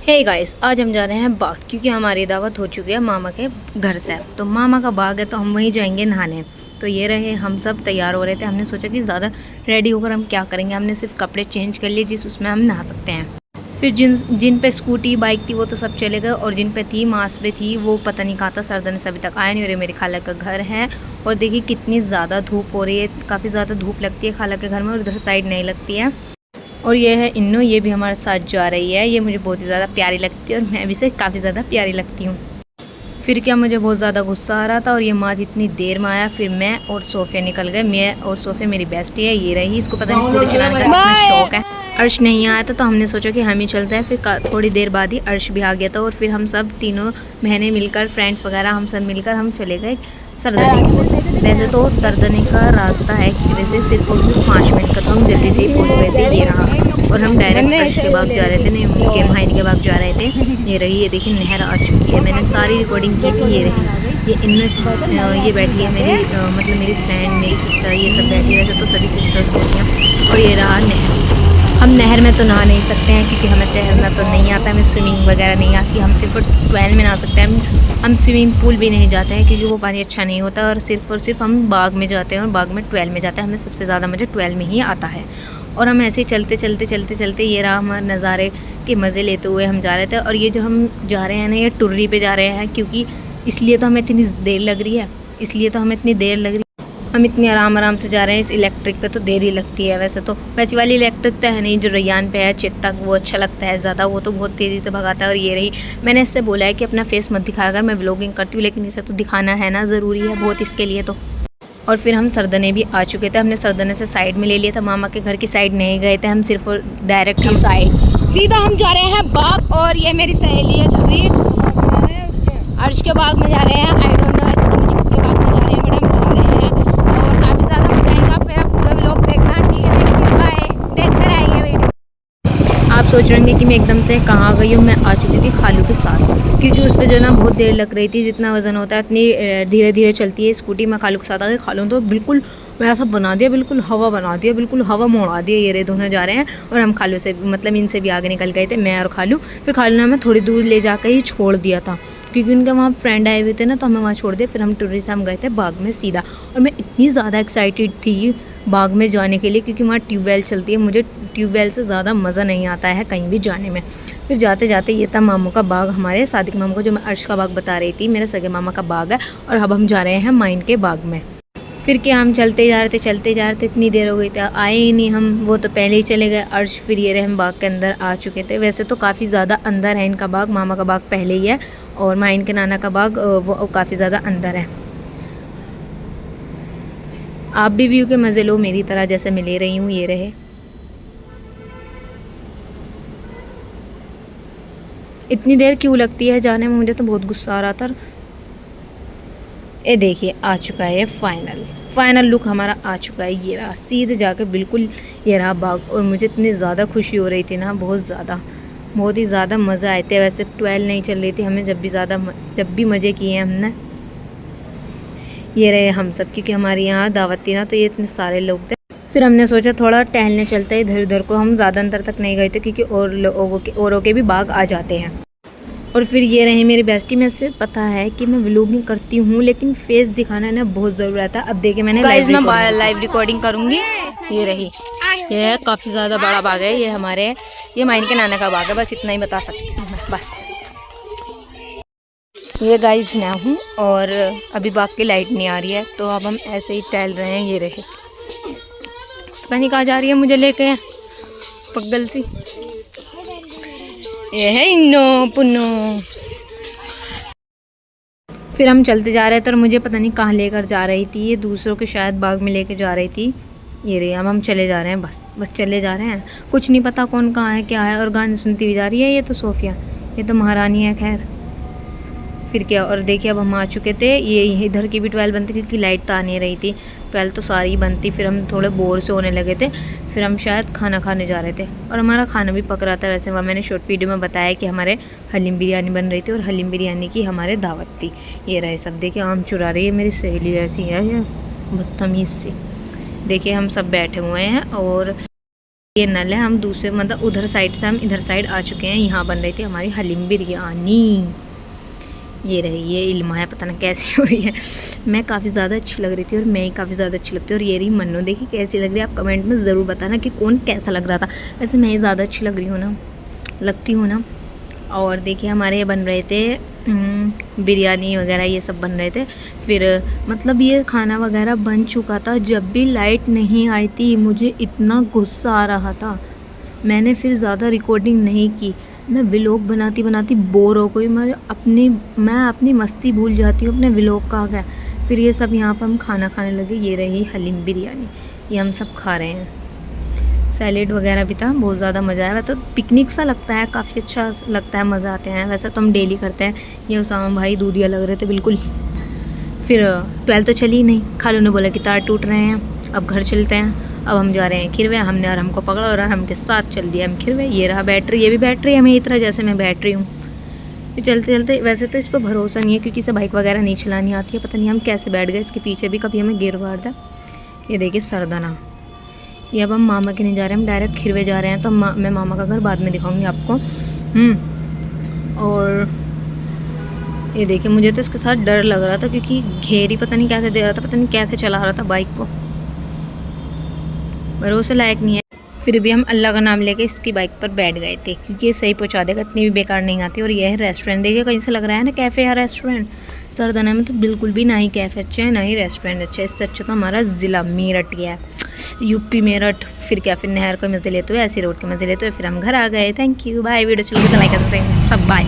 Hey guys, आज हम जा रहे हैं बाग क्योंकि हमारी दावत हो चुकी है मामा के घर से। तो मामा का बाग है तो हम वहीं जाएंगे नहाने। तो ये रहे, हम सब तैयार हो रहे थे। हमने सोचा कि ज़्यादा रेडी होकर हम क्या करेंगे, हमने सिर्फ कपड़े चेंज कर लिए जिस उसमें हम नहा सकते हैं। फिर जिन जिन पे स्कूटी बाइक थी वो तो सब चले गए, और जिन पे थी मास पे थी वो पता नहीं कहाँ था। सरदन से अभी तक आया नहीं। और ये मेरी खाला का घर है, और देखिए कितनी ज़्यादा धूप हो रही है। काफ़ी ज़्यादा धूप लगती है खाला के घर में, और उधर साइड नहीं लगती है। और ये है इन्नू, ये भी हमारे साथ जा रही है। ये मुझे बहुत ही ज़्यादा प्यारी लगती है, और मैं भी से काफ़ी ज़्यादा प्यारी लगती हूँ। फिर क्या, मुझे बहुत ज़्यादा गुस्सा आ रहा था, और ये माँ जितनी देर में आया। फिर मैं और सोफिया निकल गए। मैं और सोफिया मेरी बेस्टी है, ये रही। इसको पता नहीं स्कूटी चलाने का कितना शौक है। अर्श नहीं आया था तो हमने सोचा कि हम ही चलते हैं। फिर थोड़ी देर बाद ही अर्श भी आ गया था, और फिर हम सब तीनों बहनें मिलकर, फ्रेंड्स वगैरह हम सब मिलकर हम चले गए सरदनी की ओर। वैसे तो सरदनी का रास्ता है खिचड़े से सिर्फ और सिर्फ 5 मिनट का, तो हम जल्दी से ही पहुँच गए थे। ये रहा, और हम डायरेक्ट अर्श के बाग जा रहे थे, नहीं उनके माहिन के बाग जा रहे थे। ये रही, ये देखिए नहर आ चुकी है। मैंने सारी रिकॉर्डिंग की थी। ये रही, ये इनमें ये बैठी है मेरी मतलब मेरी फ्रेंड, मेरी सिस्टर, ये सब बैठी है। वैसे तो सभी सिस्टर्स होती हैं। और ये रहा नहर। हम नहर में तो नहा नहीं सकते हैं क्योंकि हमें तैरना तो नहीं आता, हमें स्विमिंग वगैरह नहीं आती। हम सिर्फ 12 में नहा सकते हैं। हम स्विमिंग पूल भी नहीं जाते हैं क्योंकि वो पानी अच्छा नहीं होता, और सिर्फ हम बाग में जाते हैं, और बाग में 12 में जाते हैं। हमें सबसे ज़्यादा मज़ा 12 में ही आता है। और हम ऐसे ही चलते ये रहा, हमारे नज़ारे के मज़े लेते हुए हम जा रहे थे। और ये जो हम जा रहे हैं ना, ये टुर्री पे जा रहे हैं, क्योंकि इसलिए तो हमें इतनी देर लग रही है। हम इतनी आराम से जा रहे हैं। इस इलेक्ट्रिक पे तो देर ही लगती है। वैसे तो वैसी वाली इलेक्ट्रिक तो है नहीं जो रैयान पे है, चेतक, वो अच्छा लगता है ज़्यादा। वो तो बहुत तेज़ी से भगाता है। और ये रही, मैंने इससे बोला है कि अपना फेस मत दिखाया अगर मैं व्लॉगिंग करती हूँ, लेकिन इसे तो दिखाना है ना, ज़रूरी है बहुत इसके लिए तो। और फिर हम सरदने भी आ चुके थे। हमने सरदने से साइड में ले लिया था, मामा के घर की साइड नहीं गए थे हम, सिर्फ डायरेक्ट हम साइड सीधा हम जा रहे हैं बाग। और ये मेरी सहेली है छवि, अर्श के बाग में जा रहे हैं। आई डोंट नो ऐसे तो मुझे किसके बाग में जा रहे हैं, बट हम जा रहे हैं और काफ़ी ज़्यादा मजा आएगा। आप मेरा पूरा व्लॉग देखना, ठीक है? बाय, देखते रहिए वीडियो। आप सोच रहे होंगे कि मैं एकदम से कहाँ गई हूँ। मैं आ चुकी थी खालू के साथ, क्योंकि उस पर जो है ना बहुत देर लग रही थी। जितना वज़न होता है इतनी धीरे धीरे चलती है स्कूटी। मैं खालू के साथ आ गई। खालू तो बिल्कुल वैसा बना दिया, बिल्कुल हवा बना दिया, बिल्कुल हवा मोड़ा दिया। ये रे दोनों जा रहे हैं, और हम खालू से मतलब इनसे भी आगे निकल गए थे, मैं और खालू। फिर खालू ने हमें थोड़ी दूर ले जाकर ही छोड़ दिया था, क्योंकि उनके वहाँ फ्रेंड आए हुए थे ना, तो हमें वहाँ छोड़ दिया। फिर हम टूरिस्ट हम गए थे बाग में सीधा। और मैं इतनी ज़्यादा एक्साइटेड थी बाग में जाने के लिए, क्योंकि वहाँ ट्यूबवेल चलती है। मुझे ट्यूबवेल से ज़्यादा मज़ा नहीं आता है कहीं भी जाने में। फिर जाते जाते ये था मामू का बाग, हमारे सादिक मामू को, जो मैं अर्श का बाग बता रही थी, मेरे सगे मामा का बाग है। और अब हम जा रहे हैं माइन के बाग में। फिर क्या, हम चलते जा रहे थे, इतनी देर हो गई थी, आए ही नहीं हम। वो तो पहले ही चले गए अर्श। फिर ये रहे, हम बाग के अंदर आ चुके थे। वैसे तो काफ़ी ज़्यादा अंदर है इनका बाग, मामा का बाग पहले ही है, और माइन के नाना का बाग वो काफ़ी ज़्यादा अंदर है। आप भी व्यू के मज़े लो मेरी तरह, जैसे मैं ले रही हूँ। ये रहे, इतनी देर क्यों लगती है जाने में, मुझे तो बहुत गुस्सा आ रहा था। ये देखिए आ चुका है फाइनल लुक हमारा आ चुका है। ये रहा, सीधे जाके बिल्कुल ये रहा बाग। और मुझे इतनी ज़्यादा खुशी हो रही थी ना, बहुत ही ज़्यादा मज़ा आए थे। वैसे 12 नहीं चल रही थी, हमें जब भी मज़े किए हैं हमने। ये रहे हम सब, क्योंकि हमारे यहाँ दावत थी ना, तो ये इतने सारे लोग थे। फिर हमने सोचा थोड़ा टहलने चलते हैं इधर उधर को। हम ज़्यादा अंदर तक नहीं गए थे, क्योंकि औरों के भी बाग आ जाते हैं। और फिर ये रही मेरी बेस्टी। में से पता है कि मैं व्लॉगिंग करती हूँ, लेकिन फेस दिखाना ना बहुत ज़रूरत है। अब देखिए मैंने लाइव रिकॉर्डिंग करूँगी। ये रही, ये है काफ़ी ज़्यादा बड़ा बाग है। ये माइन के नाना का बाग है, बस इतना ही बता सकती हूँ मैं बस। ये गाइस मैं हूँ, और अभी बाग की लाइट नहीं आ रही है, तो अब हम ऐसे ही टहल रहे हैं। ये रहे, पता नहीं कहाँ जा रही है मुझे लेके पगल सी। ये है इन्नो पुन्नो। फिर हम चलते जा रहे थे, और मुझे पता नहीं कहाँ लेकर जा रही थी। ये दूसरों के शायद बाग में लेके जा रही थी। ये रही, अब हम चले जा रहे हैं, बस चले जा रहे हैं। कुछ नहीं पता कौन कहाँ है क्या है, और गाने सुनती हुई जा रही है। ये तो सोफिया, ये तो महारानी है। खैर फिर क्या, और देखिए अब हम आ चुके थे। ये इधर की भी 12 बनती, क्योंकि लाइट तो आ नहीं रही थी। 12 तो सारी बनती। फिर हम थोड़े बोर से होने लगे थे। फिर हम शायद खाना खाने जा रहे थे, और हमारा खाना भी पक रहा था। वैसे वहाँ मैंने शॉर्ट वीडियो में बताया कि हमारे हलीम बिरयानी बन रही थी, और हलीम बिरयानी की हमारे दावत थी। ये रहे सब, देखिए आम चुरा रही है मेरी सहेली, ऐसी है ये बदतमीज़ सी। देखिए हम सब बैठे हुए हैं, और ये नल है, हम दूसरे मतलब उधर साइड से हम इधर साइड आ चुके हैं। यहाँ बन रही थी हमारी हलीम बिरयानी। ये रही, ये इल्मा है, पता नहीं कैसी हो रही है। मैं काफ़ी ज़्यादा अच्छी लग रही थी और मैं ही काफ़ी ज़्यादा अच्छी लगती हूँ। और ये रही मन्नू, देखी कैसी लग रही है, आप कमेंट में ज़रूर बताना कि कौन कैसा लग रहा था। वैसे मैं ही ज़्यादा अच्छी लग रही हूँ ना, लगती हूँ ना। और देखिए हमारे ये बन रहे थे बिरयानी वगैरह, ये सब बन रहे थे। फिर मतलब ये खाना वगैरह बन चुका था जब भी लाइट नहीं आई थी। मुझे इतना गुस्सा आ रहा था, मैंने फिर ज़्यादा रिकॉर्डिंग नहीं की। मैं व्लॉग बनाती बनाती बोर हो गई। मैं अपनी मस्ती भूल जाती हूँ, अपने व्लॉग का क्या। फिर ये सब यहाँ पर हम खाना खाने लगे। ये रही हलीम बिरयानी, ये हम सब खा रहे हैं। सैलेड वगैरह भी था, बहुत ज़्यादा मज़ा आया। तो पिकनिक सा लगता है, काफ़ी अच्छा लगता है, मज़ा आते हैं। वैसे तो हम डेली करते हैं। ये उसामा भाई दूधिया लग रहे थे बिल्कुल। फिर 12 तो चली ही नहीं। खालू ने बोला कि तार टूट रहे हैं, अब घर चलते हैं। अब हम जा रहे हैं खिरवे। हमने और हमको पकड़ा और हम के साथ चल दिया हम खिरवे। ये रहा बैटरी, ये भी बैटरी है मेरी तरह, जैसे मैं बैटरी हूँ। फिर चलते चलते, वैसे तो इस पर भरोसा नहीं है क्योंकि इसे बाइक वगैरह नहीं चलानी आती है। पता नहीं हम कैसे बैठ गए इसके पीछे भी, कभी हमें गिर वार था। ये देखिए सरदाना। ये अब हम मामा के नहीं जा रहे हैं, हम डायरेक्ट खिरवे जा रहे हैं। तो मैं मामा का घर बाद में दिखाऊंगी आपको। और ये देखिए मुझे तो इसके साथ डर लग रहा था क्योंकि घेरी पता नहीं कैसे दे रहा था, पता नहीं कैसे चला रहा था बाइक को, भरोसे लायक नहीं है। फिर भी हम अल्लाह का नाम लेके इसकी बाइक पर बैठ गए थे क्योंकि ये सही पहुंचा देगा, इतनी भी बेकार नहीं आती। और ये है रेस्टोरेंट, देखिए कहीं से लग रहा है ना कैफ़े या रेस्टोरेंट। सरदाना में तो बिल्कुल भी ना ही कैफ़े अच्छे हैं ना ही रेस्टोरेंट अच्छे। इससे अच्छा तो हमारा ज़िला मेरठ गया है, यूपी मेरठ। फिर क्या, फिर नहर के मज़े लेते हुए, ऐसी रोड के मज़े लेते हुए फिर हम घर आ गए। Thank you, bye. वीडियो चलो तो लाइक करते हैं सब, बाय।